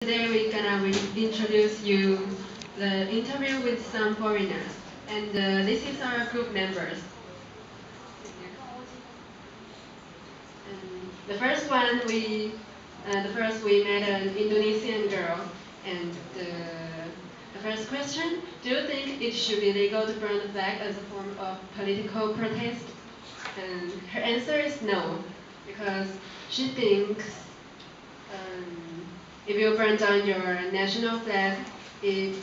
today we're gonna introduce you the interview with some foreigners, and this is our group members. The first we met an Indonesian girl, and the first question: do you think it should be legal to burn the flag as a form of political protest? And her answer is no, because she thinks if you burn down your national flag, it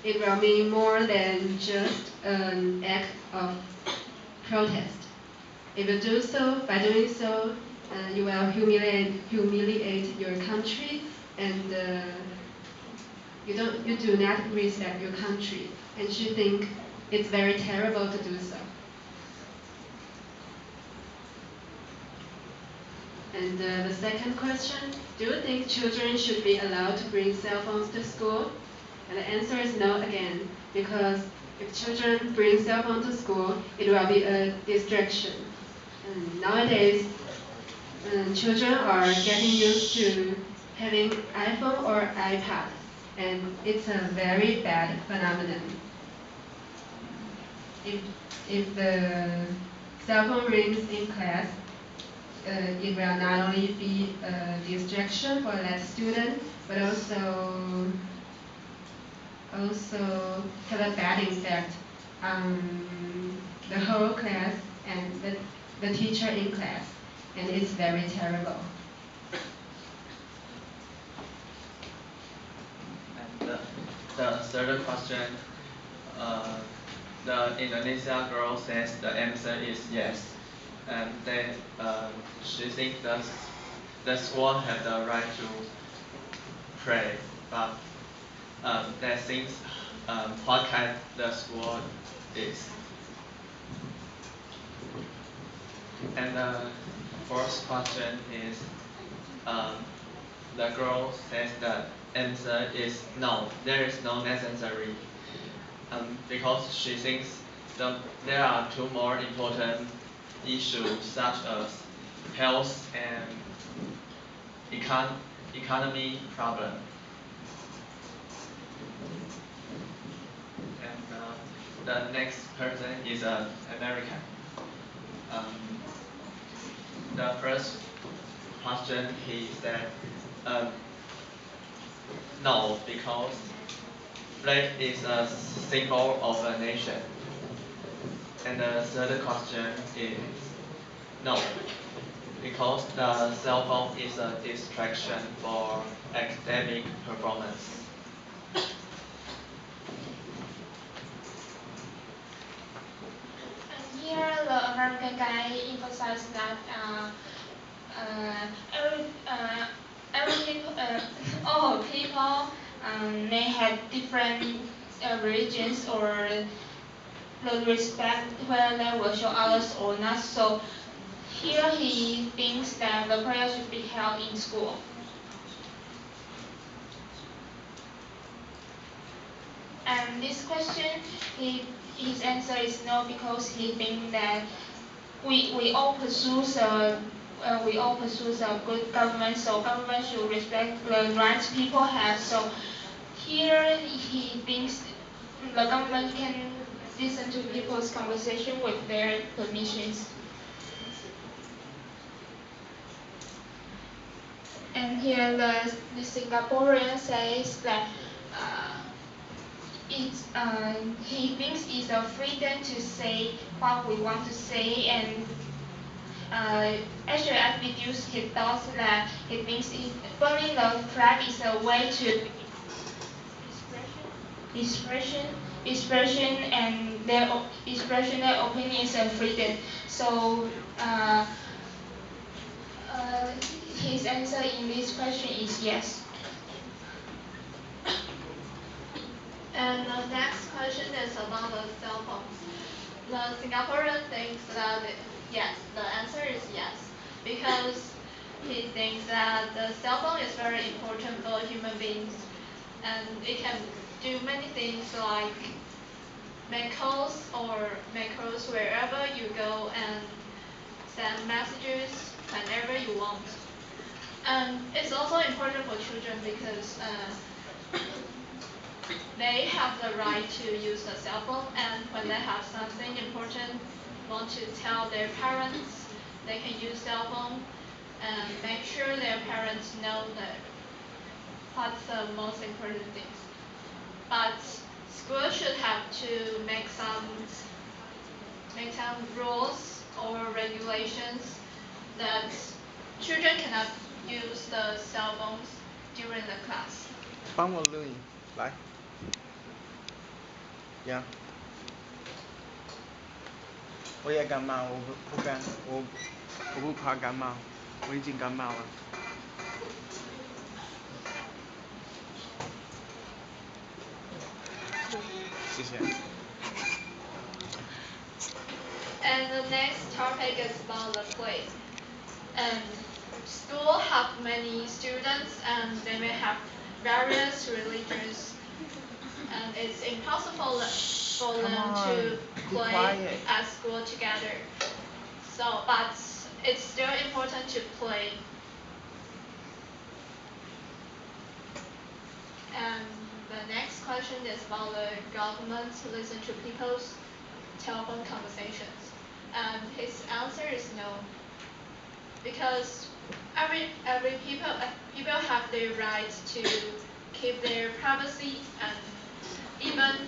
it will mean more than just an act of protest. If you do so, by doing so, you will humiliate your country, and you do not respect your country. And she think it's very terrible to do so. And the second question: do you think children should be allowed to bring cell phones to school? And the answer is no again, because if children bring cell phone to school, it will be a distraction. And nowadays, children are getting used to having iPhone or iPad, and it's a very bad phenomenon. If, if the cell phone rings in class, it will not only be a distraction for that student, but also have a bad effect on the whole class and the teacher in class, and it's very terrible. And the third question, uh, the Indonesia girl says the answer is yes, and then she thinks that the school have the right to pray, but that thinks what kind the school is. And the fourth question is um, the girl says the answer is no, there is no necessary, because she thinks there are two more important issues such as health and economy problem. And the next person is an American. Um, the first question he said, um, no, because flag is a symbol of a nation. And the third question is no, because the cell phone is a distraction for academic performance. And here, the American guy emphasized that uh, every, uh, every people, all people may have different religions or the respect whether they worship others or not. So here he thinks that the prayer should be held in school. And this question, his answer is no because he thinks that we all pursue a good government, so government should respect the rights people have. So here he thinks the government can listen to people's conversation with their permissions. And here the Singaporean says that uh, he thinks it's a freedom to say what we want to say, and actually I reduced his thoughts that he thinks burning the flag is a way to expression, expression and expression their opinions and freedom. So uh, his answer in this question is yes. And the next question is about the cell phones. The Singaporean thinks that yes, the answer is yes, because he thinks that the cell phone is very important for human beings, and it can do many things like make calls wherever you go and send messages whenever you want. And it's also important for children because they have the right to use the cell phone, and when they have something important, want to tell their parents, they can use cell phone and make sure their parents know that what's the most important things. But school should have to make some rules or regulations that children cannot use the cell phones during the class. 帮我录影，来。呀。我也感冒，我不怕感冒，我已经感冒了。谢谢。And the next topic is about the play. And school have many students and they may have various religions. And it's impossible for them to play at school together. So, but it's still important to play. And the next question is about the government to listen to people's telephone conversations. And his answer is no. Because every people have the right to keep their privacy, and even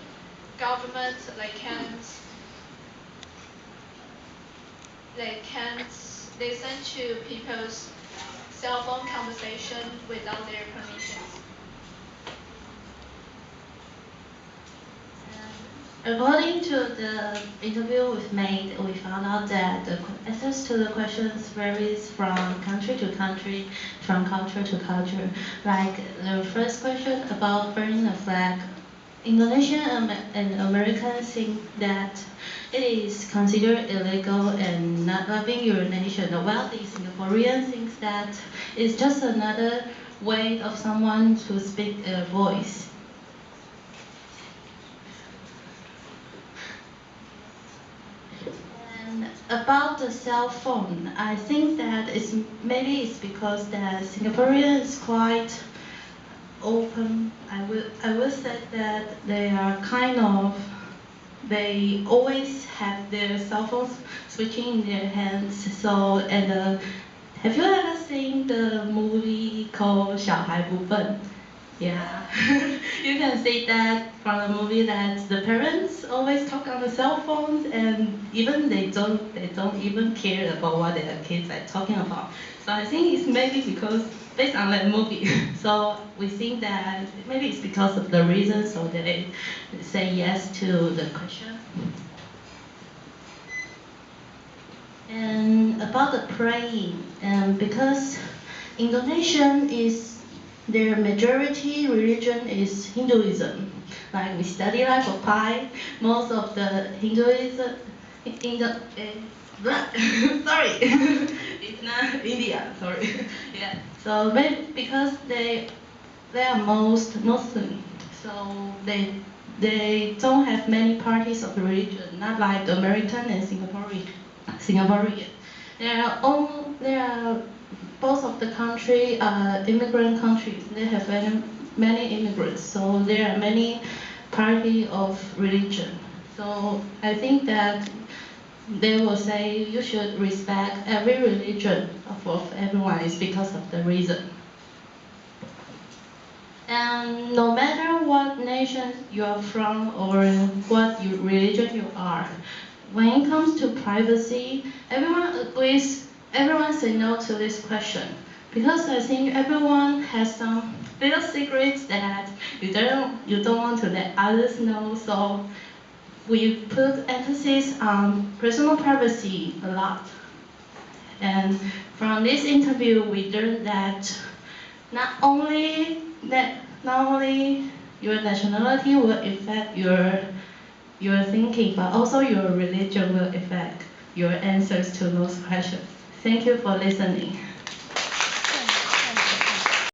government they can't listen to people's cell phone conversation without their permissions. According to the interview we've made, we found out that the answers to the questions varies from country to country, from culture to culture. Like the first question about burning a flag, Indonesian and Americans think that it is considered illegal and not loving your nation, while the Singaporean thinks that it's just another way of someone to speak a voice. And about the cell phone, I think that maybe it's because the Singaporean is quite open. I will say that they are they always have their cell phones switching in their hands. So have you ever seen the movie called 小孩不笨? Yeah, you can see that from the movie that the parents always talk on the cell phones, and even they don't even care about what their kids are talking about. So I think it's maybe because based on that movie. So we think that maybe it's because of the reason, so they say yes to the question. And about the praying, because Indonesian is their majority religion is Hinduism. Like we study Life of Pi, most of the Hinduism sorry, it's not India. Sorry, yeah. So maybe because they are most Muslim, so they don't have many parties of religion, not like the American and Singaporean. They are both of the country are immigrant countries. They have many immigrants, so there are many party of religion. So I think that they will say you should respect every religion of everyone is because of the reason. And no matter what nation you are from or what religion you are, when it comes to privacy, everyone agrees, everyone say no to this question. Because I think everyone has some little secrets that you don't want to let others know, so we put emphasis on personal privacy a lot. And from this interview, we learned that not only your nationality will affect your thinking, but also your religion will affect your answers to those questions. Thank you for listening.